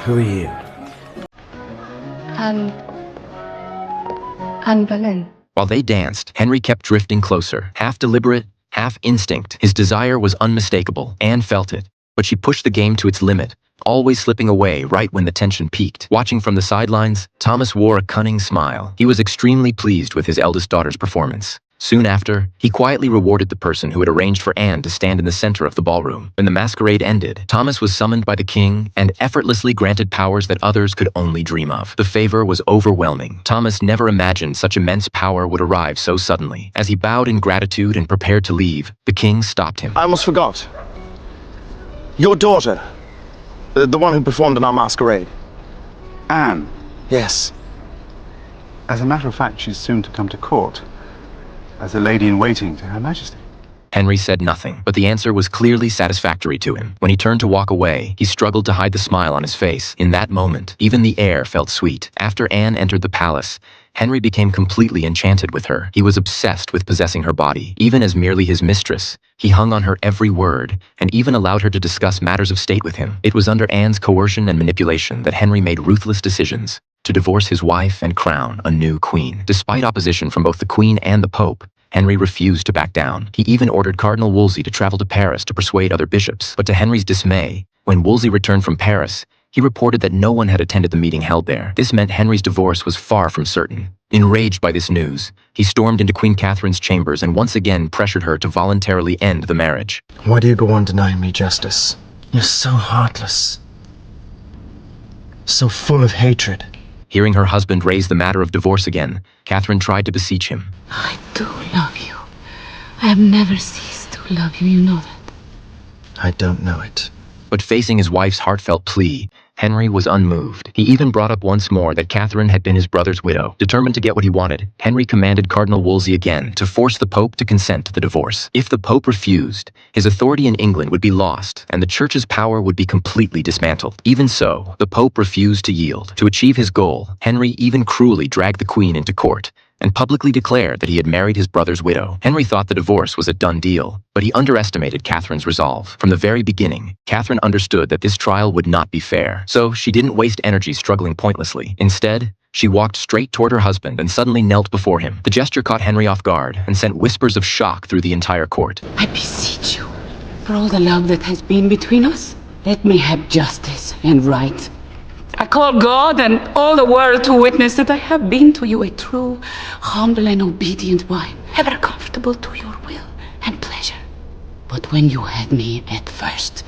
Who are you? Anne Boleyn. While they danced, Henry kept drifting closer, half deliberate, half instinct. His desire was unmistakable. Anne felt it, but she pushed the game to its limit, always slipping away right when the tension peaked. Watching from the sidelines, Thomas wore a cunning smile. He was extremely pleased with his eldest daughter's performance. Soon after, he quietly rewarded the person who had arranged for Anne to stand in the center of the ballroom. When the masquerade ended, Thomas was summoned by the king and effortlessly granted powers that others could only dream of. The favor was overwhelming. Thomas never imagined such immense power would arrive so suddenly. As he bowed in gratitude and prepared to leave, the king stopped him. I almost forgot. Your daughter. The one who performed in our masquerade. Anne. Yes. As a matter of fact, she's soon to come to court as a lady-in-waiting to Her Majesty. Henry said nothing, but the answer was clearly satisfactory to him. When he turned to walk away, he struggled to hide the smile on his face. In that moment, even the air felt sweet. After Anne entered the palace, Henry became completely enchanted with her. He was obsessed with possessing her body. Even as merely his mistress, he hung on her every word, and even allowed her to discuss matters of state with him. It was under Anne's coercion and manipulation that Henry made ruthless decisions to divorce his wife and crown a new queen. Despite opposition from both the queen and the pope, Henry refused to back down. He even ordered Cardinal Wolsey to travel to Paris to persuade other bishops. But to Henry's dismay, when Wolsey returned from Paris, he reported that no one had attended the meeting held there. This meant Henry's divorce was far from certain. Enraged by this news, he stormed into Queen Catherine's chambers and once again pressured her to voluntarily end the marriage. Why do you go on denying me justice? You're so heartless. So full of hatred. Hearing her husband raise the matter of divorce again, Catherine tried to beseech him. I do love you. I have never ceased to love you, you know that. I don't know it. But facing his wife's heartfelt plea, Henry was unmoved. He even brought up once more that Catherine had been his brother's widow. Determined to get what he wanted, Henry commanded Cardinal Wolsey again to force the Pope to consent to the divorce. If the Pope refused, his authority in England would be lost, and the Church's power would be completely dismantled. Even so, the Pope refused to yield. To achieve his goal, Henry even cruelly dragged the Queen into court and publicly declared that he had married his brother's widow. Henry thought the divorce was a done deal, but he underestimated Catherine's resolve. From the very beginning, Catherine understood that this trial would not be fair, so she didn't waste energy struggling pointlessly. Instead, she walked straight toward her husband and suddenly knelt before him. The gesture caught Henry off guard and sent whispers of shock through the entire court. I beseech you, for all the love that has been between us, let me have justice and right. I call God and all the world to witness that I have been to you a true, humble, and obedient wife, ever comfortable to your will and pleasure. But when you had me at first,